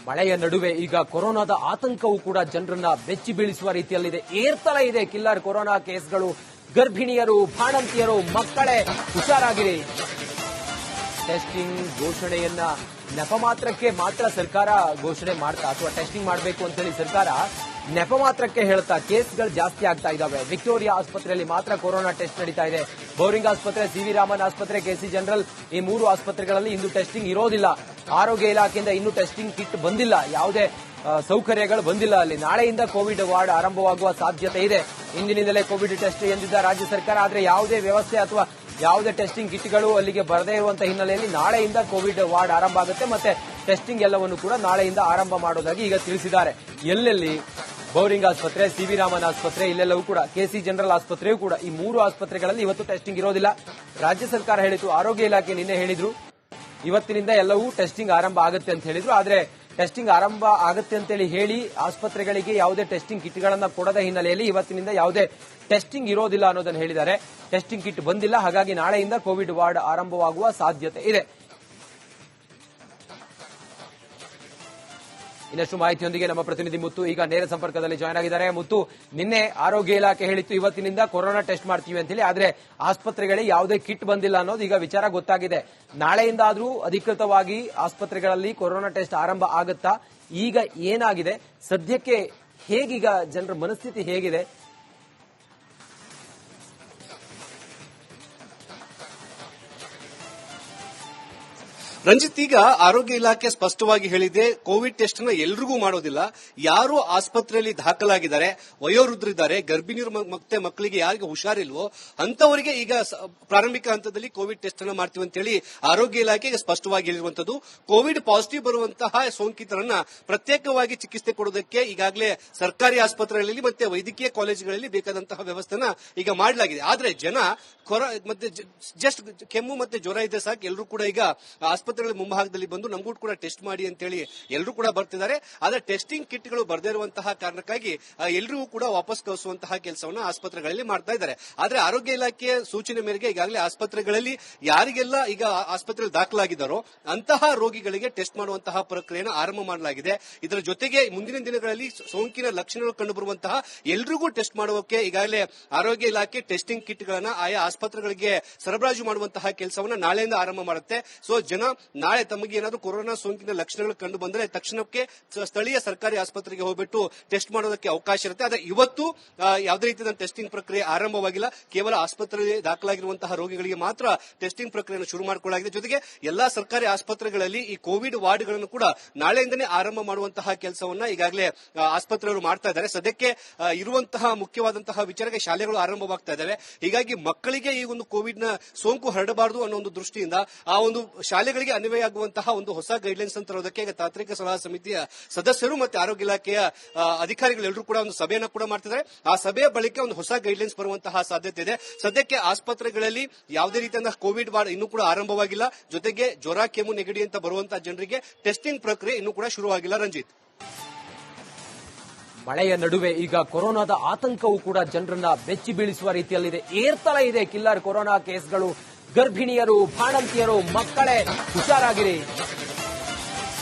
ಮಳೆಯ ನಡುವೆ ಈಗ ಕೊರೋನಾದ ಆತಂಕವೂ ಕೂಡ ಜನರನ್ನ ಬೆಚ್ಚಿ ಬೀಳಿಸುವ ರೀತಿಯಲ್ಲಿದೆ. ಏರ್ತಲೇ ಇದೆ ಕಿಲ್ಲರ್ ಕೊರೋನಾ ಕೇಸ್ಗಳು. ಗರ್ಭಿಣಿಯರು, ಬಾಣಂತಿಯರು, ಮಕ್ಕಳೇ ಹುಷಾರಾಗಿರಿ. ಟೆಸ್ಟಿಂಗ್ ಘೋಷಣೆಯನ್ನ ನೆಪ ಮಾತ್ರಕ್ಕೆ ಮಾತ್ರ ಸರ್ಕಾರ ಘೋಷಣೆ ಮಾಡ್ತಾ ಅಥವಾ ಟೆಸ್ಟಿಂಗ್ ಮಾಡಬೇಕು ಅಂತ ಹೇಳಿ ಸರ್ಕಾರ ನೆಪ ಮಾತ್ರಕ್ಕೆ ಹೇಳ್ತಾ ಕೇಸ್ಗಳು ಜಾಸ್ತಿ ಆಗ್ತಾ ಇದಾವೆ. ವಿಕ್ಟೋರಿಯಾ ಆಸ್ಪತ್ರೆಯಲ್ಲಿ ಮಾತ್ರ ಕೊರೋನಾ ಟೆಸ್ಟ್ ನಡೀತಾ ಇದೆ. ಬೌರಿಂಗ್ ಆಸ್ಪತ್ರೆ, ಸಿವಿ ರಾಮನ್ ಆಸ್ಪತ್ರೆ, ಕೆಸಿ ಜನರಲ್ ಈ 3 ಆಸ್ಪತ್ರೆಗಳಲ್ಲಿ ಇಂದು ಟೆಸ್ಟಿಂಗ್ ಇರೋದಿಲ್ಲ. ಆರೋಗ್ಯ ಇಲಾಖೆಯಿಂದ ಇನ್ನೂ ಟೆಸ್ಟಿಂಗ್ ಕಿಟ್ ಬಂದಿಲ್ಲ, ಯಾವುದೇ ಸೌಕರ್ಯಗಳು ಬಂದಿಲ್ಲ. ಅಲ್ಲಿ ನಾಳೆಯಿಂದ ಕೋವಿಡ್ ವಾರ್ಡ್ ಆರಂಭವಾಗುವ ಸಾಧ್ಯತೆ ಇದೆ. ಇಂದಿನಿಂದಲೇ ಕೋವಿಡ್ ಟೆಸ್ಟ್ ಎಂದಿದ್ದ ರಾಜ್ಯ ಸರ್ಕಾರ, ಆದರೆ ಯಾವುದೇ ವ್ಯವಸ್ಥೆ ಅಥವಾ ಯಾವುದೇ ಟೆಸ್ಟಿಂಗ್ ಕಿಟ್ಗಳು ಅಲ್ಲಿಗೆ ಬರದೇ ಇರುವಂತಹ ಹಿನ್ನೆಲೆಯಲ್ಲಿ ನಾಳೆಯಿಂದ ಕೋವಿಡ್ ವಾರ್ಡ್ ಆರಂಭ ಆಗುತ್ತೆ. ಮತ್ತೆ ಟೆಸ್ಟಿಂಗ್ ಎಲ್ಲವನ್ನು ಕೂಡ ನಾಳೆಯಿಂದ ಆರಂಭ ಮಾಡೋದಾಗಿ ಈಗ ತಿಳಿಸಿದ್ದಾರೆ. ಎಲ್ಲೆಲ್ಲಿ ಬೌರಿಂಗ್ ಆಸ್ಪತ್ರೆ, ಸಿವಿ ರಾಮನ್ ಆಸ್ಪತ್ರೆ, ಇಲ್ಲೆಲ್ಲವೂ ಕೂಡ ಕೆಸಿ ಜನರಲ್ ಆಸ್ಪತ್ರೆಯೂ ಕೂಡ ಈ 3 ಆಸ್ಪತ್ರೆಗಳಲ್ಲಿ ಇವತ್ತು ಟೆಸ್ಟಿಂಗ್ ಇರೋದಿಲ್ಲ. ರಾಜ್ಯ ಸರ್ಕಾರ ಹೇಳಿತು, ಆರೋಗ್ಯ ಇಲಾಖೆ ನಿನ್ನೆ ಹೇಳಿದ್ರು ಇವತ್ತಿನಿಂದ ಎಲ್ಲವೂ ಟೆಸ್ಟಿಂಗ್ ಆರಂಭ ಆಗುತ್ತೆ ಅಂತ ಹೇಳಿದ್ರು. ಆದ್ರೆ ಟೆಸ್ಟಿಂಗ್ ಆರಂಭ ಆಗುತ್ತೆ ಅಂತೇಳಿ ಹೇಳಿ ಆಸ್ಪತ್ರೆಗಳಿಗೆ ಯಾವುದೇ ಟೆಸ್ಟಿಂಗ್ ಕಿಟ್ಗಳನ್ನ ಕೊಡದ ಹಿನ್ನೆಲೆಯಲ್ಲಿ ಇವತ್ತಿನಿಂದ ಯಾವುದೇ ಟೆಸ್ಟಿಂಗ್ ಇರೋದಿಲ್ಲ ಅನ್ನೋದನ್ನು ಹೇಳಿದ್ದಾರೆ. ಟೆಸ್ಟಿಂಗ್ ಕಿಟ್ ಬಂದಿಲ್ಲ, ಹಾಗಾಗಿ ನಾಳೆಯಿಂದ ಕೋವಿಡ್ ವಾರ್ಡ್ ಆರಂಭವಾಗುವ ಸಾಧ್ಯತೆ ಇದೆ. ಇನ್ನಷ್ಟು ಮಾಹಿತಿಯೊಂದಿಗೆ ನಮ್ಮ ಪ್ರತಿನಿಧಿ ಮುತ್ತು ಈಗ ನೇರ ಸಂಪರ್ಕದಲ್ಲಿ ಜಾಯ್ನ್ ಆಗಿದ್ದಾರೆ. ಮುತ್ತು, ನಿನ್ನೆ ಆರೋಗ್ಯ ಇಲಾಖೆ ಹೇಳಿತ್ತು ಇವತ್ತಿನಿಂದ ಕೊರೋನಾ ಟೆಸ್ಟ್ ಮಾಡ್ತೀವಿ ಅಂತ ಹೇಳಿ, ಆದ್ರೆ ಆಸ್ಪತ್ರೆಗಳಿಗೆ ಯಾವುದೇ ಕಿಟ್ ಬಂದಿಲ್ಲ ಅನ್ನೋದು ಈಗ ವಿಚಾರ ಗೊತ್ತಾಗಿದೆ. ನಾಳೆಯಿಂದ ಆದ್ರೂ ಅಧಿಕೃತವಾಗಿ ಆಸ್ಪತ್ರೆಗಳಲ್ಲಿ ಕೊರೋನಾ ಟೆಸ್ಟ್ ಆರಂಭ ಆಗುತ್ತಾ? ಈಗ ಏನಾಗಿದೆ ಸದ್ಯಕ್ಕೆ, ಹೇಗೀಗ ಜನರ ಮನಸ್ಥಿತಿ ಹೇಗಿದೆ? ರಂಜಿತ್, ಈಗ ಆರೋಗ್ಯ ಇಲಾಖೆ ಸ್ಪಷ್ಟವಾಗಿ ಹೇಳಿದೆ, ಕೋವಿಡ್ ಟೆಸ್ಟ್ ನ ಎಲ್ರಿಗೂ ಮಾಡೋದಿಲ್ಲ. ಯಾರು ಆಸ್ಪತ್ರೆಯಲ್ಲಿ ದಾಖಲಾಗಿದ್ದಾರೆ, ವಯೋವೃದ್ಧರಿದ್ದಾರೆ, ಗರ್ಭಿಣಿಯರು ಮತ್ತೆ ಮಕ್ಕಳಿಗೆ ಯಾರಿಗೆ ಹುಷಾರಿಲ್ವೋ ಅಂತವರಿಗೆ ಈಗ ಪ್ರಾರಂಭಿಕ ಹಂತದಲ್ಲಿ ಕೋವಿಡ್ ಟೆಸ್ಟ್ ಅನ್ನು ಮಾಡ್ತೀವಿ ಅಂತ ಹೇಳಿ ಆರೋಗ್ಯ ಇಲಾಖೆಗೆ ಸ್ಪಷ್ಟವಾಗಿ ಹೇಳಿರುವಂತದ್ದು. ಕೋವಿಡ್ ಪಾಸಿಟಿವ್ ಬರುವಂತಹ ಸೋಂಕಿತರನ್ನ ಪ್ರತ್ಯೇಕವಾಗಿ ಚಿಕಿತ್ಸೆ ಕೊಡೋದಕ್ಕೆ ಈಗಾಗಲೇ ಸರ್ಕಾರಿ ಆಸ್ಪತ್ರೆಗಳಲ್ಲಿ ಮತ್ತೆ ವೈದ್ಯಕೀಯ ಕಾಲೇಜುಗಳಲ್ಲಿ ಬೇಕಾದಂತಹ ವ್ಯವಸ್ಥೆನ ಈಗ ಮಾಡಲಾಗಿದೆ. ಆದ್ರೆ ಜನ ಮತ್ತೆ ಜಸ್ಟ್ ಕೆಮ್ಮು ಮತ್ತೆ ಜ್ವರ ಇದ್ರೆ ಸಾಕು, ಎಲ್ಲರೂ ಕೂಡ ಈಗ ಆಸ್ಪತ್ರೆಗಳ ಮುಂಭಾಗದಲ್ಲಿ ಬಂದು ನಮಗೂ ಕೂಡ ಟೆಸ್ಟ್ ಮಾಡಿ ಅಂತ ಹೇಳಿ ಎಲ್ಲರೂ ಕೂಡ ಬರ್ತಿದ್ದಾರೆ. ಆದ್ರೆ ಟೆಸ್ಟಿಂಗ್ ಕಿಟ್ಗಳು ಬರದೇ ಇರುವಂತಹ ಕಾರಣಕ್ಕಾಗಿ ಎಲ್ಲರಿಗೂ ಕೂಡ ವಾಪಸ್ ಕಳಿಸುವಂತಹ ಕೆಲಸವನ್ನ ಆಸ್ಪತ್ರೆಗಳಲ್ಲಿ ಮಾಡ್ತಾ ಇದ್ದಾರೆ. ಆದ್ರೆ ಆರೋಗ್ಯ ಇಲಾಖೆಯ ಸೂಚನೆ ಮೇರೆಗೆ ಈಗಾಗಲೇ ಆಸ್ಪತ್ರೆಗಳಲ್ಲಿ ಯಾರಿಗೆಲ್ಲ ಈಗ ಆಸ್ಪತ್ರೆಯಲ್ಲಿ ದಾಖಲಾಗಿದ್ದಾರೋ ಅಂತಹ ರೋಗಿಗಳಿಗೆ ಟೆಸ್ಟ್ ಮಾಡುವಂತಹ ಪ್ರಕ್ರಿಯೆಯನ್ನು ಆರಂಭ ಮಾಡಲಾಗಿದೆ. ಇದರ ಜೊತೆಗೆ ಮುಂದಿನ ದಿನಗಳಲ್ಲಿ ಸೋಂಕಿನ ಲಕ್ಷಣಗಳು ಕಂಡುಬರುವಂತಹ ಎಲ್ರಿಗೂ ಟೆಸ್ಟ್ ಮಾಡುವಕ್ಕೆ ಈಗಾಗಲೇ ಆರೋಗ್ಯ ಇಲಾಖೆ ಟೆಸ್ಟಿಂಗ್ ಕಿಟ್ಗಳನ್ನ ಆಯಾ ಆಸ್ಪತ್ರೆಗಳಿಗೆ ಸರಬರಾಜು ಮಾಡುವಂತಹ ಕೆಲಸವನ್ನ ನಾಳೆಯಿಂದ ಆರಂಭ ಮಾಡುತ್ತೆ. ಸೊ ಜನ ನಾಳೆ ತಮಗೆ ಏನಾದರೂ ಕೊರೋನಾ ಸೋಂಕಿನ ಲಕ್ಷಣಗಳು ಕಂಡು ಬಂದರೆ ತಕ್ಷಣಕ್ಕೆ ಸ್ಥಳೀಯ ಸರ್ಕಾರಿ ಆಸ್ಪತ್ರೆಗೆ ಹೋಗ್ಬಿಟ್ಟು ಟೆಸ್ಟ್ ಮಾಡೋದಕ್ಕೆ ಅವಕಾಶ ಇರುತ್ತೆ. ಆದರೆ ಇವತ್ತು ಯಾವುದೇ ರೀತಿಯ ಟೆಸ್ಟಿಂಗ್ ಪ್ರಕ್ರಿಯೆ ಆರಂಭವಾಗಿಲ್ಲ. ಕೇವಲ ಆಸ್ಪತ್ರೆಯಲ್ಲಿ ದಾಖಲಾಗಿರುವಂತಹ ರೋಗಿಗಳಿಗೆ ಮಾತ್ರ ಟೆಸ್ಟಿಂಗ್ ಪ್ರಕ್ರಿಯೆಯನ್ನು ಶುರು ಮಾಡಿಕೊಳ್ಳಲಾಗಿದೆ. ಜೊತೆಗೆ ಎಲ್ಲಾ ಸರ್ಕಾರಿ ಆಸ್ಪತ್ರೆಗಳಲ್ಲಿ ಈ ಕೋವಿಡ್ ವಾರ್ಡ್ಗಳನ್ನು ಕೂಡ ನಾಳೆಯಿಂದನೇ ಆರಂಭ ಮಾಡುವಂತಹ ಕೆಲಸವನ್ನ ಈಗಾಗಲೇ ಆಸ್ಪತ್ರೆಗಳು ಮಾಡ್ತಾ ಇದ್ದಾರೆ. ಸದ್ಯಕ್ಕೆ ಇರುವಂತಹ ಮುಖ್ಯವಾದಂತಹ ವಿಚಾರಕ್ಕೆ ಶಾಲೆಗಳು ಆರಂಭವಾಗ್ತಾ ಇದ್ದಾವೆ. ಹೀಗಾಗಿ ಮಕ್ಕಳಿಗೆ ಈ ಒಂದು ಕೋವಿಡ್ ನ ಸೋಂಕು ಹರಡಬಾರದು ಅನ್ನೋ ಒಂದು ದೃಷ್ಟಿಯಿಂದ ಆ ಒಂದು ಶಾಲೆಗಳಿಗೆ ಅನ್ವಯ ಆಗುವಂತಹ ಒಂದು ಹೊಸ ಗೈಡ್ಲೈನ್ಸ್ ಅಂತ ತರೋದಕ್ಕೆ ಈಗ ತಾಂತ್ರಿಕ ಸಲಹಾ ಸಮಿತಿಯ ಸದಸ್ಯರು ಮತ್ತೆ ಆರೋಗ್ಯ ಇಲಾಖೆಯ ಅಧಿಕಾರಿಗಳೆಲ್ಲರೂ ಕೂಡ ಒಂದು ಸಭೆಯನ್ನು ಕೂಡ ಮಾಡ್ತಿದ್ದಾರೆ. ಆ ಸಭೆಯ ಬಳಿಕ ಒಂದು ಹೊಸ ಗೈಡ್ಲೈನ್ಸ್ ಬರುವಂತಹ ಸಾಧ್ಯತೆ ಇದೆ. ಸದ್ಯಕ್ಕೆ ಆಸ್ಪತ್ರೆಗಳಲ್ಲಿ ಯಾವುದೇ ರೀತಿಯ ಕೋವಿಡ್ ವಾರ್ಡ್ ಇನ್ನೂ ಕೂಡ ಆರಂಭವಾಗಿಲ್ಲ. ಜೊತೆಗೆ ಜ್ವರ, ಕೆಮ್ಮು, ನೆಗಡಿ ಅಂತ ಬರುವಂತಹ ಜನರಿಗೆ ಟೆಸ್ಟಿಂಗ್ ಪ್ರಕ್ರಿಯೆ ಇನ್ನೂ ಕೂಡ ಶುರುವಾಗಿಲ್ಲ. ರಂಜಿತ್, ಮಳೆಯ ನಡುವೆ ಈಗ ಕೊರೋನಾದ ಆತಂಕವೂ ಕೂಡ ಜನರನ್ನ ಬೆಚ್ಚಿ ಬೀಳಿಸುವ ರೀತಿಯಲ್ಲಿದೆ. ಏರ್ತಲೇ ಇದೆ ಕಿಲ್ಲರ್ ಕೊರೋನಾ ಕೇಸ್ಗಳು. ಗರ್ಭಿಣಿಯರು, ಬಾಣಂತಿಯರು, ಮಕ್ಕಳೇ ಹುಷಾರಾಗಿರಿ.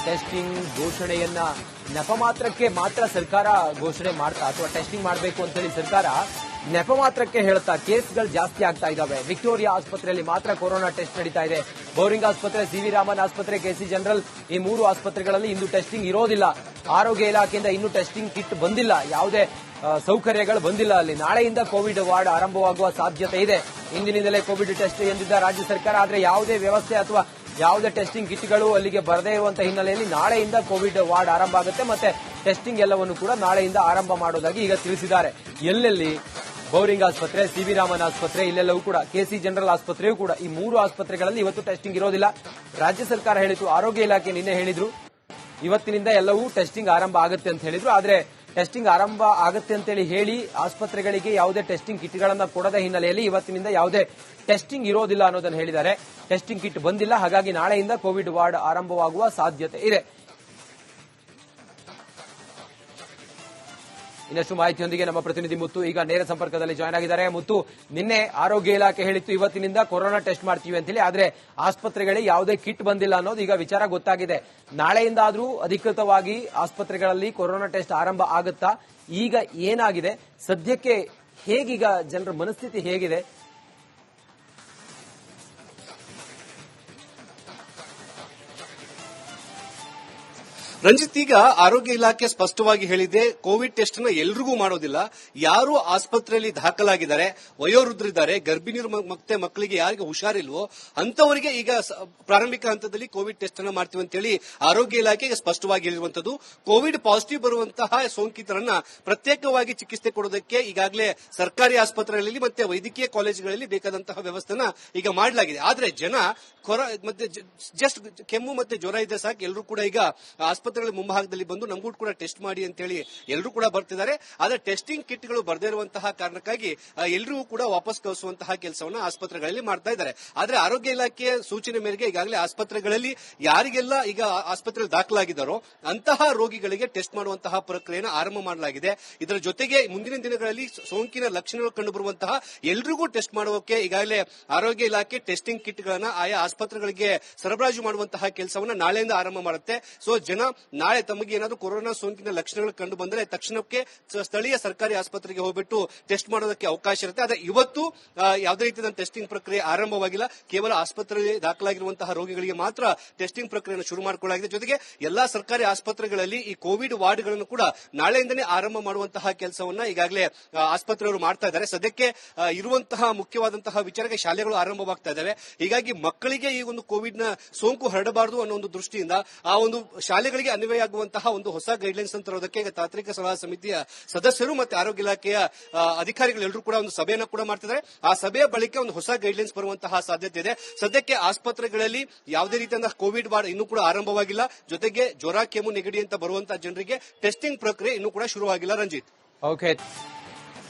ಟೆಸ್ಟಿಂಗ್ ಘೋಷಣೆಯನ್ನ ನೆಪ ಮಾತ್ರಕ್ಕೆ ಮಾತ್ರ ಸರ್ಕಾರ ಘೋಷಣೆ ಮಾಡ್ತಾ ಅಥವಾ ಟೆಸ್ಟಿಂಗ್ ಮಾಡಬೇಕು ಅಂತ ಹೇಳಿ ಸರ್ಕಾರ ನೆಪ ಮಾತ್ರಕ್ಕೆ ಹೇಳ್ತಾ ಕೇಸ್ಗಳು ಜಾಸ್ತಿ ಆಗ್ತಾ ಇದಾವೆ. ವಿಕ್ಟೋರಿಯಾ ಆಸ್ಪತ್ರೆಯಲ್ಲಿ ಮಾತ್ರ ಕೊರೋನಾ ಟೆಸ್ಟ್ ನಡೀತಾ ಇದೆ. ಬೌರಿಂಗ್ ಆಸ್ಪತ್ರೆ, ಸಿವಿ ರಾಮನ್ ಆಸ್ಪತ್ರೆ, ಕೆಸಿ ಜನರಲ್ ಈ 3 ಆಸ್ಪತ್ರೆಗಳಲ್ಲಿ ಇಂದು ಟೆಸ್ಟಿಂಗ್ ಇರೋದಿಲ್ಲ. ಆರೋಗ್ಯ ಇಲಾಖೆಯಿಂದ ಇನ್ನೂ ಟೆಸ್ಟಿಂಗ್ ಕಿಟ್ ಬಂದಿಲ್ಲ, ಯಾವುದೇ ಸೌಕರ್ಯಗಳು ಬಂದಿಲ್ಲ. ಅಲ್ಲಿ ನಾಳೆಯಿಂದ ಕೋವಿಡ್ ವಾರ್ಡ್ ಆರಂಭವಾಗುವ ಸಾಧ್ಯತೆ ಇದೆ. ಇಂದಿನಿಂದಲೇ ಕೋವಿಡ್ ಟೆಸ್ಟ್ ಎಂದಿದ್ದ ರಾಜ್ಯ ಸರ್ಕಾರ, ಆದರೆ ಯಾವುದೇ ವ್ಯವಸ್ಥೆ ಅಥವಾ ಯಾವುದೇ ಟೆಸ್ಟಿಂಗ್ ಕಿಟ್ಗಳು ಅಲ್ಲಿಗೆ ಬರದೇ ಇರುವಂತಹ ಹಿನ್ನೆಲೆಯಲ್ಲಿ ನಾಳೆಯಿಂದ ಕೋವಿಡ್ ವಾರ್ಡ್ ಆರಂಭ ಆಗುತ್ತೆ. ಮತ್ತೆ ಟೆಸ್ಟಿಂಗ್ ಎಲ್ಲವನ್ನು ಕೂಡ ನಾಳೆಯಿಂದ ಆರಂಭ ಮಾಡೋದಾಗಿ ಈಗ ತಿಳಿಸಿದ್ದಾರೆ. ಎಲ್ಲೆಲ್ಲಿ ಬೌರಿಂಗ್ ಆಸ್ಪತ್ರೆ, ಸಿವಿ ರಾಮನ್ ಆಸ್ಪತ್ರೆ, ಇಲ್ಲೆಲ್ಲವೂ ಕೂಡ ಕೆಸಿ ಜನರಲ್ ಆಸ್ಪತ್ರೆಯೂ ಕೂಡ ಈ 3 ಆಸ್ಪತ್ರೆಗಳಲ್ಲಿ ಇವತ್ತು ಟೆಸ್ಟಿಂಗ್ ಇರೋದಿಲ್ಲ. ರಾಜ್ಯ ಸರ್ಕಾರ ಹೇಳಿತು, ಆರೋಗ್ಯ ಇಲಾಖೆ ನಿನ್ನೆ ಹೇಳಿದ್ರು ಇವತ್ತಿನಿಂದ ಎಲ್ಲವೂ ಟೆಸ್ಟಿಂಗ್ ಆರಂಭ ಆಗುತ್ತೆ ಅಂತ ಹೇಳಿದ್ರು. ಆದ್ರೆ ಟೆಸ್ಟಿಂಗ್ ಆರಂಭ ಆಗುತ್ತೆ ಅಂತೇಳಿ ಹೇಳಿ ಆಸ್ಪತ್ರೆಗಳಿಗೆ ಯಾವುದೇ ಟೆಸ್ಟಿಂಗ್ ಕಿಟ್ಗಳನ್ನ ಕೊಡದ ಹಿನ್ನೆಲೆಯಲ್ಲಿ ಇವತ್ತಿನಿಂದ ಯಾವುದೇ ಟೆಸ್ಟಿಂಗ್ ಇರೋದಿಲ್ಲ ಅನ್ನೋದನ್ನು ಹೇಳಿದ್ದಾರೆ. ಟೆಸ್ಟಿಂಗ್ ಕಿಟ್ ಬಂದಿಲ್ಲ, ಹಾಗಾಗಿ ನಾಳೆಯಿಂದ ಕೋವಿಡ್ ವಾರ್ಡ್ ಆರಂಭವಾಗುವ ಸಾಧ್ಯತೆ ಇದೆ. ಇನ್ನಷ್ಟು ಮಾಹಿತಿಯೊಂದಿಗೆ ನಮ್ಮ ಪ್ರತಿನಿಧಿ ಮುತ್ತು ಈಗ ನೇರ ಸಂಪರ್ಕದಲ್ಲಿ ಜಾಯ್ನ್ ಆಗಿದ್ದಾರೆ. ಮುತ್ತು, ನಿನ್ನೆ ಆರೋಗ್ಯ ಇಲಾಖೆ ಹೇಳಿತ್ತು ಇವತ್ತಿನಿಂದ ಕೊರೋನಾ ಟೆಸ್ಟ್ ಮಾಡ್ತೀವಿ ಅಂತ ಹೇಳಿ, ಆದ್ರೆ ಆಸ್ಪತ್ರೆಗಳಿಗೆ ಯಾವುದೇ ಕಿಟ್ ಬಂದಿಲ್ಲ ಅನ್ನೋದು ಈಗ ವಿಚಾರ ಗೊತ್ತಾಗಿದೆ. ನಾಳೆಯಿಂದಾದ್ರೂ ಅಧಿಕೃತವಾಗಿ ಆಸ್ಪತ್ರೆಗಳಲ್ಲಿ ಕೊರೋನಾ ಟೆಸ್ಟ್ ಆರಂಭ ಆಗುತ್ತಾ? ಈಗ ಏನಾಗಿದೆ ಸದ್ಯಕ್ಕೆ, ಹೇಗೀಗ ಜನರ ಮನಸ್ಥಿತಿ ಹೇಗಿದೆ? ರಂಜಿತ್, ಈಗ ಆರೋಗ್ಯ ಇಲಾಖೆ ಸ್ಪಷ್ಟವಾಗಿ ಹೇಳಿದೆ, ಕೋವಿಡ್ ಟೆಸ್ಟ್ ನ ಎಲ್ರಿಗೂ ಮಾಡೋದಿಲ್ಲ. ಯಾರು ಆಸ್ಪತ್ರೆಯಲ್ಲಿ ದಾಖಲಾಗಿದ್ದಾರೆ, ವಯೋವೃದ್ಧರಿದ್ದಾರೆ, ಗರ್ಭಿಣಿಯರು ಮತ್ತೆ ಮಕ್ಕಳಿಗೆ ಯಾರಿಗೆ ಹುಷಾರಿಲ್ವೋ ಅಂತವರಿಗೆ ಈಗ ಪ್ರಾರಂಭಿಕ ಹಂತದಲ್ಲಿ ಕೋವಿಡ್ ಟೆಸ್ಟ್ ಅನ್ನು ಮಾಡ್ತೀವಿ ಅಂತ ಹೇಳಿ ಆರೋಗ್ಯ ಇಲಾಖೆಗೆ ಸ್ಪಷ್ಟವಾಗಿ ಹೇಳಿರುವಂತದ್ದು. ಕೋವಿಡ್ ಪಾಸಿಟಿವ್ ಬರುವಂತಹ ಸೋಂಕಿತರನ್ನ ಪ್ರತ್ಯೇಕವಾಗಿ ಚಿಕಿತ್ಸೆ ಕೊಡೋದಕ್ಕೆ ಈಗಾಗಲೇ ಸರ್ಕಾರಿ ಆಸ್ಪತ್ರೆಗಳಲ್ಲಿ ಮತ್ತೆ ವೈದ್ಯಕೀಯ ಕಾಲೇಜುಗಳಲ್ಲಿ ಬೇಕಾದಂತಹ ವ್ಯವಸ್ಥೆನ ಈಗ ಮಾಡಲಾಗಿದೆ. ಆದ್ರೆ ಜನ ಮತ್ತೆ ಜಸ್ಟ್ ಕೆಮ್ಮು ಮತ್ತೆ ಜ್ವರ ಇದ್ರೆ ಸಾಕು, ಎಲ್ಲರೂ ಕೂಡ ಈಗ ಆಸ್ಪತ್ರೆಗಳ ಮುಂಭಾಗದಲ್ಲಿ ಬಂದು ನಮಗೂ ಕೂಡ ಟೆಸ್ಟ್ ಮಾಡಿ ಅಂತ ಹೇಳಿ ಎಲ್ಲರೂ ಕೂಡ ಬರ್ತಿದ್ದಾರೆ. ಆದ್ರೆ ಟೆಸ್ಟಿಂಗ್ ಕಿಟ್ಗಳು ಬರದೇ ಇರುವಂತಹ ಕಾರಣಕ್ಕಾಗಿ ಎಲ್ಲರಿಗೂ ಕೂಡ ವಾಪಸ್ ಕಳಿಸುವಂತಹ ಕೆಲಸವನ್ನ ಆಸ್ಪತ್ರೆಗಳಲ್ಲಿ ಮಾಡ್ತಾ ಇದ್ದಾರೆ. ಆದ್ರೆ ಆರೋಗ್ಯ ಇಲಾಖೆಯ ಸೂಚನೆ ಮೇರೆಗೆ ಈಗಾಗಲೇ ಆಸ್ಪತ್ರೆಗಳಲ್ಲಿ ಯಾರಿಗೆಲ್ಲ ಈಗ ಆಸ್ಪತ್ರೆಯಲ್ಲಿ ದಾಖಲಾಗಿದ್ದಾರೋ ಅಂತಹ ರೋಗಿಗಳಿಗೆ ಟೆಸ್ಟ್ ಮಾಡುವಂತಹ ಪ್ರಕ್ರಿಯೆಯನ್ನು ಆರಂಭ ಮಾಡಲಾಗಿದೆ. ಇದರ ಜೊತೆಗೆ ಮುಂದಿನ ದಿನಗಳಲ್ಲಿ ಸೋಂಕಿನ ಲಕ್ಷಣಗಳು ಕಂಡುಬರುವಂತಹ ಎಲ್ರಿಗೂ ಟೆಸ್ಟ್ ಮಾಡೋಕೆ ಈಗಾಗಲೇ ಆರೋಗ್ಯ ಇಲಾಖೆ ಟೆಸ್ಟಿಂಗ್ ಕಿಟ್ಗಳನ್ನ ಆಯಾ ಆಸ್ಪತ್ರೆಗಳಿಗೆ ಸರಬರಾಜು ಮಾಡುವಂತಹ ಕೆಲಸವನ್ನ ನಾಳೆಯಿಂದ ಆರಂಭ ಮಾಡುತ್ತೆ. ಸೊ ಜನ ನಾಳೆ ತಮಗೆ ಏನಾದರೂ ಕೊರೋನಾ ಸೋಂಕಿನ ಲಕ್ಷಣಗಳು ಕಂಡು ಬಂದರೆ ತಕ್ಷಣಕ್ಕೆ ಸ್ಥಳೀಯ ಸರ್ಕಾರಿ ಆಸ್ಪತ್ರೆಗೆ ಹೋಗ್ಬಿಟ್ಟು ಟೆಸ್ಟ್ ಮಾಡೋದಕ್ಕೆ ಅವಕಾಶ ಇರುತ್ತೆ. ಆದರೆ ಇವತ್ತು ಯಾವುದೇ ರೀತಿಯ ಟೆಸ್ಟಿಂಗ್ ಪ್ರಕ್ರಿಯೆ ಆರಂಭವಾಗಿಲ್ಲ. ಕೇವಲ ಆಸ್ಪತ್ರೆಯಲ್ಲಿ ದಾಖಲಾಗಿರುವಂತಹ ರೋಗಿಗಳಿಗೆ ಮಾತ್ರ ಟೆಸ್ಟಿಂಗ್ ಪ್ರಕ್ರಿಯೆಯನ್ನು ಶುರು ಮಾಡಿಕೊಳ್ಳಲಾಗಿದೆ. ಜೊತೆಗೆ ಎಲ್ಲಾ ಸರ್ಕಾರಿ ಆಸ್ಪತ್ರೆಗಳಲ್ಲಿ ಈ ಕೋವಿಡ್ ವಾರ್ಡ್ಗಳನ್ನು ಕೂಡ ನಾಳೆಯಿಂದಲೇ ಆರಂಭ ಮಾಡುವಂತಹ ಕೆಲಸವನ್ನ ಈಗಾಗಲೇ ಆಸ್ಪತ್ರೆಯವರು ಮಾಡ್ತಾ ಇದ್ದಾರೆ. ಸದ್ಯಕ್ಕೆ ಇರುವಂತಹ ಮುಖ್ಯವಾದಂತಹ ವಿಚಾರಕ್ಕೆ ಶಾಲೆಗಳು ಆರಂಭವಾಗ್ತಾ ಇದ್ದಾವೆ. ಹೀಗಾಗಿ ಮಕ್ಕಳಿಗೆ ಈ ಒಂದು ಕೋವಿಡ್ ನ ಸೋಂಕು ಹರಡಬಾರದು ಅನ್ನೋ ಒಂದು ದೃಷ್ಟಿಯಿಂದ ಆ ಒಂದು ಶಾಲೆಗಳಿಗೆ ಅನ್ವಯ ಆಗುವಂತಹ ಒಂದು ಹೊಸ ಗೈಡ್ಲೈನ್ಸ್ ಅಂತ ತರೋದಕ್ಕೆ ತಾಂತ್ರಿಕ ಸಲಹಾ ಸಮಿತಿಯ ಸದಸ್ಯರು ಮತ್ತೆ ಆರೋಗ್ಯ ಇಲಾಖೆಯ ಅಧಿಕಾರಿಗಳೆಲ್ಲರೂ ಕೂಡ ಒಂದು ಸಭೆಯನ್ನು ಕೂಡ ಮಾಡ್ತಿದ್ದಾರೆ. ಆ ಸಭೆಯ ಬಳಿಕ ಒಂದು ಹೊಸ ಗೈಡ್ಲೈನ್ಸ್ ಬರುವಂತಹ ಸಾಧ್ಯತೆ ಇದೆ. ಸದ್ಯಕ್ಕೆ ಆಸ್ಪತ್ರೆಗಳಲ್ಲಿ ಯಾವುದೇ ರೀತಿಯ ಕೋವಿಡ್ ವಾರ್ಡ್ ಇನ್ನೂ ಕೂಡ ಆರಂಭವಾಗಿಲ್ಲ. ಜೊತೆಗೆ ಜ್ವರ, ಕೆಮ್ಮು, ನೆಗಡಿ ಅಂತ ಬರುವಂತಹ ಜನರಿಗೆ ಟೆಸ್ಟಿಂಗ್ ಪ್ರಕ್ರಿಯೆ ಇನ್ನೂ ಕೂಡ ಶುರುವಾಗಿಲ್ಲ. ರಂಜಿತ್, ಓಕೆ.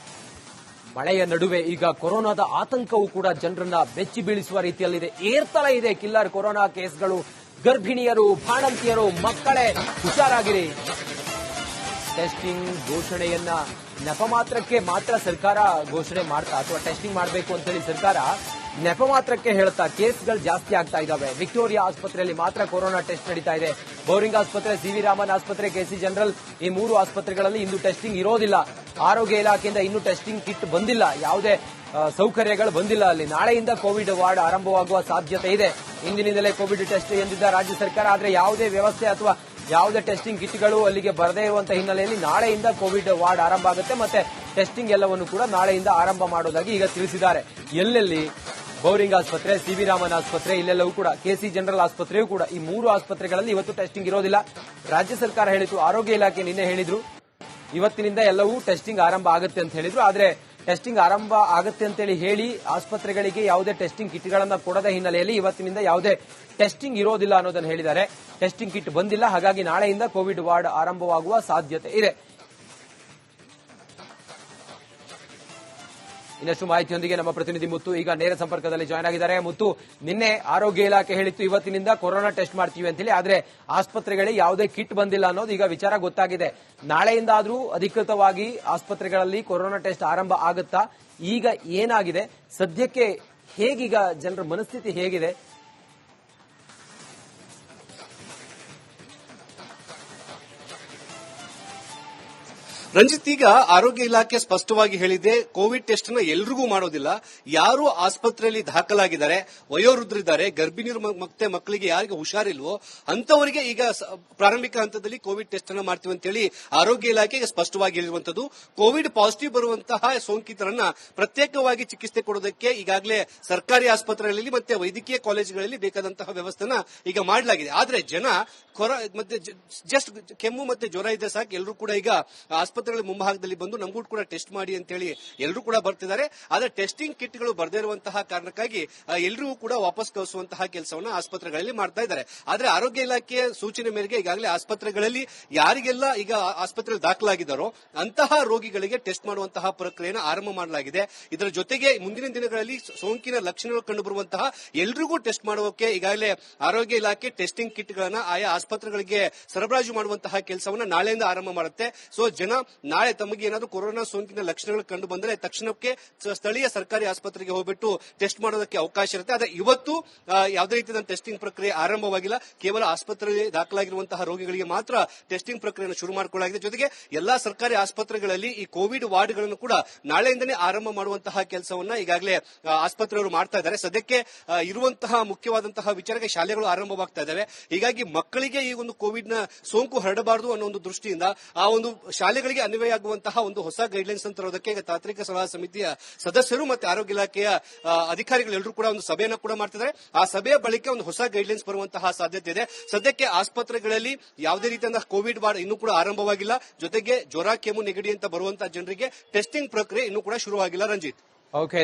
ಮಳೆಯ ನಡುವೆ ಈಗ ಕೊರೋನಾದ ಆತಂಕವೂ ಕೂಡ ಜನರನ್ನ ಬೆಚ್ಚಿ ಬೀಳಿಸುವ ರೀತಿಯಲ್ಲಿದೆ. ಏರ್ತಲ ಇದೆ ಕಿಲ್ಲರ್ ಕೊರೋನಾ ಕೇಸ್ಗಳು. ಗರ್ಭಿಣಿಯರು, ಬಾಣಂತಿಯರು, ಮಕ್ಕಳೇ ಹುಷಾರಾಗಿರಿ. ಟೆಸ್ಟಿಂಗ್ ಘೋಷಣೆಯನ್ನ ನೆಪ ಮಾತ್ರಕ್ಕೆ ಮಾತ್ರ ಸರ್ಕಾರ ಘೋಷಣೆ ಮಾಡ್ತಾ, ಅಥವಾ ಟೆಸ್ಟಿಂಗ್ ಮಾಡಬೇಕು ಅಂತ ಹೇಳಿ ಸರ್ಕಾರ ನೆಪ ಮಾತ್ರಕ್ಕೆ ಹೇಳ್ತಾ ಕೇಸ್ಗಳು ಜಾಸ್ತಿ ಆಗ್ತಾ ಇದಾವೆ. ವಿಕ್ಟೋರಿಯಾ ಆಸ್ಪತ್ರೆಯಲ್ಲಿ ಮಾತ್ರ ಕೊರೋನಾ ಟೆಸ್ಟ್ ನಡೀತಾ ಇದೆ. ಬೌರಿಂಗ್ ಆಸ್ಪತ್ರೆ, ಸಿವಿ ರಾಮನ್ ಆಸ್ಪತ್ರೆ, ಕೆಸಿ ಜನರಲ್, ಈ 3 ಆಸ್ಪತ್ರೆಗಳಲ್ಲಿ ಇಂದು ಟೆಸ್ಟಿಂಗ್ ಇರೋದಿಲ್ಲ. ಆರೋಗ್ಯ ಇಲಾಖೆಯಿಂದ ಇನ್ನೂ ಟೆಸ್ಟಿಂಗ್ ಕಿಟ್ ಬಂದಿಲ್ಲ, ಯಾವುದೇ ಸೌಕರ್ಯಗಳು ಬಂದಿಲ್ಲ ಅಲ್ಲಿ. ನಾಳೆಯಿಂದ ಕೋವಿಡ್ ವಾರ್ಡ್ ಆರಂಭವಾಗುವ ಸಾಧ್ಯತೆ ಇದೆ. ಇಂದಿನಿಂದಲೇ ಕೋವಿಡ್ ಟೆಸ್ಟ್ ಎಂದಿದ್ದ ರಾಜ್ಯ ಸರ್ಕಾರ, ಆದರೆ ಯಾವುದೇ ವ್ಯವಸ್ಥೆ ಅಥವಾ ಯಾವುದೇ ಟೆಸ್ಟಿಂಗ್ ಕಿಟ್ಗಳು ಅಲ್ಲಿಗೆ ಬರದೇ ಇರುವಂತಹ ಹಿನ್ನೆಲೆಯಲ್ಲಿ ನಾಳೆಯಿಂದ ಕೋವಿಡ್ ವಾರ್ಡ್ ಆರಂಭ ಆಗುತ್ತೆ. ಮತ್ತೆ ಟೆಸ್ಟಿಂಗ್ ಎಲ್ಲವನ್ನು ಕೂಡ ನಾಳೆಯಿಂದ ಆರಂಭ ಮಾಡೋದಾಗಿ ಈಗ ತಿಳಿಸಿದ್ದಾರೆ. ಎಲ್ಲೆಲ್ಲಿ ಬೌರಿಂಗ್ ಆಸ್ಪತ್ರೆ, ಸಿವಿ ರಾಮನ್ ಆಸ್ಪತ್ರೆ, ಇಲ್ಲೆಲ್ಲವೂ ಕೂಡ ಕೆಸಿ ಜನರಲ್ ಆಸ್ಪತ್ರೆಯೂ ಕೂಡ, ಈ 3 ಆಸ್ಪತ್ರೆಗಳಲ್ಲಿ ಇವತ್ತು ಟೆಸ್ಟಿಂಗ್ ಇರೋದಿಲ್ಲ. ರಾಜ್ಯ ಸರ್ಕಾರ ಹೇಳಿತು, ಆರೋಗ್ಯ ಇಲಾಖೆ ನಿನ್ನೆ ಹೇಳಿದ್ರು ಇವತ್ತಿನಿಂದ ಎಲ್ಲವೂ ಟೆಸ್ಟಿಂಗ್ ಆರಂಭ ಆಗುತ್ತೆ ಅಂತ ಹೇಳಿದ್ರು. ಆದ್ರೆ ಟೆಸ್ಟಿಂಗ್ ಆರಂಭ ಆಗುತ್ತೆ ಅಂತೇಳಿ ಹೇಳಿ ಆಸ್ಪತ್ರೆಗಳಿಗೆ ಯಾವುದೇ ಟೆಸ್ಟಿಂಗ್ ಕಿಟ್ಗಳನ್ನ ಕೊಡದ ಹಿನ್ನೆಲೆಯಲ್ಲಿ ಇವತ್ತಿನಿಂದ ಯಾವುದೇ ಟೆಸ್ಟಿಂಗ್ ಇರೋದಿಲ್ಲ ಅನ್ನೋದನ್ನು ಹೇಳಿದ್ದಾರೆ. ಟೆಸ್ಟಿಂಗ್ ಕಿಟ್ ಬಂದಿಲ್ಲ, ಹಾಗಾಗಿ ನಾಳೆಯಿಂದ ಕೋವಿಡ್ ವಾರ್ಡ್ ಆರಂಭವಾಗುವ ಸಾಧ್ಯತೆ ಇದೆ. ಇನ್ನಷ್ಟು ಮಾಹಿತಿಯೊಂದಿಗೆ ನಮ್ಮ ಪ್ರತಿನಿಧಿ ಮುತ್ತು ಈಗ ನೇರ ಸಂಪರ್ಕದಲ್ಲಿ ಜಾಯ್ನ್ ಆಗಿದ್ದಾರೆ. ಮುತ್ತು, ನಿನ್ನೆ ಆರೋಗ್ಯ ಇಲಾಖೆ ಹೇಳಿತ್ತು ಇವತ್ತಿನಿಂದ ಕೊರೋನಾ ಟೆಸ್ಟ್ ಮಾಡ್ತೀವಿ ಅಂತ ಹೇಳಿ, ಆದ್ರೆ ಆಸ್ಪತ್ರೆಗಳಿಗೆ ಯಾವುದೇ ಕಿಟ್ ಬಂದಿಲ್ಲ ಅನ್ನೋದು ಈಗ ವಿಚಾರ ಗೊತ್ತಾಗಿದೆ. ನಾಳೆಯಿಂದಾದ್ರೂ ಅಧಿಕೃತವಾಗಿ ಆಸ್ಪತ್ರೆಗಳಲ್ಲಿ ಕೊರೋನಾ ಟೆಸ್ಟ್ ಆರಂಭ ಆಗುತ್ತಾ? ಈಗ ಏನಾಗಿದೆ ಸದ್ಯಕ್ಕೆ, ಹೇಗೀಗ ಜನರ ಮನಸ್ಥಿತಿ ಹೇಗಿದೆ? ರಂಜಿತ್, ಈಗ ಆರೋಗ್ಯ ಇಲಾಖೆ ಸ್ಪಷ್ಟವಾಗಿ ಹೇಳಿದೆ, ಕೋವಿಡ್ ಟೆಸ್ಟ್ ನ ಎಲ್ರಿಗೂ ಮಾಡೋದಿಲ್ಲ. ಯಾರು ಆಸ್ಪತ್ರೆಯಲ್ಲಿ ದಾಖಲಾಗಿದ್ದಾರೆ, ವಯೋವೃದ್ಧರಿದ್ದಾರೆ, ಗರ್ಭಿಣಿಯರು ಮತ್ತೆ ಮಕ್ಕಳಿಗೆ ಯಾರಿಗೆ ಹುಷಾರಿಲ್ವೋ ಅಂತವರಿಗೆ ಈಗ ಪ್ರಾರಂಭಿಕ ಹಂತದಲ್ಲಿ ಕೋವಿಡ್ ಟೆಸ್ಟ್ ಅನ್ನು ಮಾಡ್ತೀವಿ ಅಂತ ಹೇಳಿ ಆರೋಗ್ಯ ಇಲಾಖೆಗೆ ಸ್ಪಷ್ಟವಾಗಿ ಹೇಳಿರುವಂತದ್ದು. ಕೋವಿಡ್ ಪಾಸಿಟಿವ್ ಬರುವಂತಹ ಸೋಂಕಿತರನ್ನ ಪ್ರತ್ಯೇಕವಾಗಿ ಚಿಕಿತ್ಸೆ ಕೊಡೋದಕ್ಕೆ ಈಗಾಗಲೇ ಸರ್ಕಾರಿ ಆಸ್ಪತ್ರೆಗಳಲ್ಲಿ ಮತ್ತೆ ವೈದ್ಯಕೀಯ ಕಾಲೇಜುಗಳಲ್ಲಿ ಬೇಕಾದಂತಹ ವ್ಯವಸ್ಥೆನ ಈಗ ಮಾಡಲಾಗಿದೆ. ಆದ್ರೆ ಜನ ಮತ್ತೆ ಜಸ್ಟ್ ಕೆಮ್ಮು ಮತ್ತೆ ಜ್ವರ ಇದ್ರೆ ಸಾಕು, ಎಲ್ಲರೂ ಕೂಡ ಈಗ ಆಸ್ಪತ್ರೆಗಳ ಮುಂಭಾಗದಲ್ಲಿ ಬಂದು ನಮಗೂ ಕೂಡ ಟೆಸ್ಟ್ ಮಾಡಿ ಅಂತ ಹೇಳಿ ಎಲ್ಲರೂ ಕೂಡ ಬರ್ತಿದ್ದಾರೆ. ಆದ್ರೆ ಟೆಸ್ಟಿಂಗ್ ಕಿಟ್ಗಳು ಬರದೇ ಇರುವಂತಹ ಕಾರಣಕ್ಕಾಗಿ ಎಲ್ಲರಿಗೂ ಕೂಡ ವಾಪಸ್ ಕಳಿಸುವಂತಹ ಕೆಲಸವನ್ನ ಆಸ್ಪತ್ರೆಗಳಲ್ಲಿ ಮಾಡ್ತಾ ಇದ್ದಾರೆ. ಆದ್ರೆ ಆರೋಗ್ಯ ಇಲಾಖೆಯ ಸೂಚನೆ ಮೇರೆಗೆ ಈಗಾಗಲೇ ಆಸ್ಪತ್ರೆಗಳಲ್ಲಿ ಯಾರಿಗೆಲ್ಲ ಈಗ ಆಸ್ಪತ್ರೆಯಲ್ಲಿ ದಾಖಲಾಗಿದ್ದಾರೋ ಅಂತಹ ರೋಗಿಗಳಿಗೆ ಟೆಸ್ಟ್ ಮಾಡುವಂತಹ ಪ್ರಕ್ರಿಯೆಯನ್ನು ಆರಂಭ ಮಾಡಲಾಗಿದೆ. ಇದರ ಜೊತೆಗೆ ಮುಂದಿನ ದಿನಗಳಲ್ಲಿ ಸೋಂಕಿನ ಲಕ್ಷಣಗಳು ಕಂಡುಬರುವಂತಹ ಎಲ್ರಿಗೂ ಟೆಸ್ಟ್ ಮಾಡೋಕೆ ಈಗಾಗಲೇ ಆರೋಗ್ಯ ಇಲಾಖೆ ಟೆಸ್ಟಿಂಗ್ ಕಿಟ್ಗಳನ್ನ ಆಯಾ ಆಸ್ಪತ್ರೆಗಳಿಗೆ ಸರಬರಾಜು ಮಾಡುವಂತಹ ಕೆಲಸವನ್ನ ನಾಳೆಯಿಂದ ಆರಂಭ ಮಾಡುತ್ತೆ. ಸೊ ಜನ ನಾಳೆ ತಮಗೆ ಏನಾದರೂ ಕೊರೋನಾ ಸೋಂಕಿನ ಲಕ್ಷಣಗಳು ಕಂಡು ಬಂದರೆ ತಕ್ಷಣಕ್ಕೆ ಸ್ಥಳೀಯ ಸರ್ಕಾರಿ ಆಸ್ಪತ್ರೆಗೆ ಹೋಗ್ಬಿಟ್ಟು ಟೆಸ್ಟ್ ಮಾಡೋದಕ್ಕೆ ಅವಕಾಶ ಇರುತ್ತೆ. ಆದರೆ ಇವತ್ತು ಯಾವುದೇ ರೀತಿಯ ಟೆಸ್ಟಿಂಗ್ ಪ್ರಕ್ರಿಯೆ ಆರಂಭವಾಗಿಲ್ಲ. ಕೇವಲ ಆಸ್ಪತ್ರೆಯಲ್ಲಿ ದಾಖಲಾಗಿರುವಂತಹ ರೋಗಿಗಳಿಗೆ ಮಾತ್ರ ಟೆಸ್ಟಿಂಗ್ ಪ್ರಕ್ರಿಯೆಯನ್ನು ಶುರು ಮಾಡಿಕೊಳ್ಳಲಾಗಿದೆ. ಜೊತೆಗೆ ಎಲ್ಲಾ ಸರ್ಕಾರಿ ಆಸ್ಪತ್ರೆಗಳಲ್ಲಿ ಈ ಕೋವಿಡ್ ವಾರ್ಡ್ಗಳನ್ನು ಕೂಡ ನಾಳೆಯಿಂದಲೇ ಆರಂಭ ಮಾಡುವಂತಹ ಕೆಲಸವನ್ನ ಈಗಾಗಲೇ ಆಸ್ಪತ್ರೆಯವರು ಮಾಡ್ತಾ ಇದ್ದಾರೆ. ಸದ್ಯಕ್ಕೆ ಇರುವಂತಹ ಮುಖ್ಯವಾದಂತಹ ವಿಚಾರಕ್ಕೆ ಶಾಲೆಗಳು ಆರಂಭವಾಗ್ತಾ ಇದ್ದಾವೆ. ಹೀಗಾಗಿ ಮಕ್ಕಳಿಗೆ ಈ ಒಂದು ಕೋವಿಡ್ ನ ಸೋಂಕು ಹರಡಬಾರದು ಅನ್ನೋ ಒಂದು ದೃಷ್ಟಿಯಿಂದ ಆ ಒಂದು ಶಾಲೆಗಳಿಗೆ ಅನ್ವಯ ಆಗುವಂತಹ ಒಂದು ಹೊಸ ಗೈಡ್ಲೈನ್ಸ್ ಅಂತ ತರೋದಕ್ಕೆ ತಾಂತ್ರಿಕ ಸಲಹಾ ಸಮಿತಿಯ ಸದಸ್ಯರು ಮತ್ತೆ ಆರೋಗ್ಯ ಇಲಾಖೆಯ ಅಧಿಕಾರಿಗಳೆಲ್ಲರೂ ಕೂಡ ಒಂದು ಸಭೆಯನ್ನು ಕೂಡ ಮಾಡ್ತಿದ್ದಾರೆ. ಆ ಸಭೆಯ ಬಳಿಕ ಒಂದು ಹೊಸ ಗೈಡ್ಲೈನ್ಸ್ ಬರುವಂತಹ ಸಾಧ್ಯತೆ ಇದೆ. ಸದ್ಯಕ್ಕೆ ಆಸ್ಪತ್ರೆಗಳಲ್ಲಿ ಯಾವುದೇ ರೀತಿಯ ಕೋವಿಡ್ ವಾರ್ಡ್ ಇನ್ನೂ ಕೂಡ ಆರಂಭವಾಗಿಲ್ಲ. ಜೊತೆಗೆ ಜ್ವರ, ಕೆಮ್ಮು, ನೆಗಡಿ ಅಂತ ಬರುವಂತಹ ಜನರಿಗೆ ಟೆಸ್ಟಿಂಗ್ ಪ್ರಕ್ರಿಯೆ ಇನ್ನೂ ಕೂಡ ಶುರುವಾಗಿಲ್ಲ. ರಂಜಿತ್. ಓಕೆ.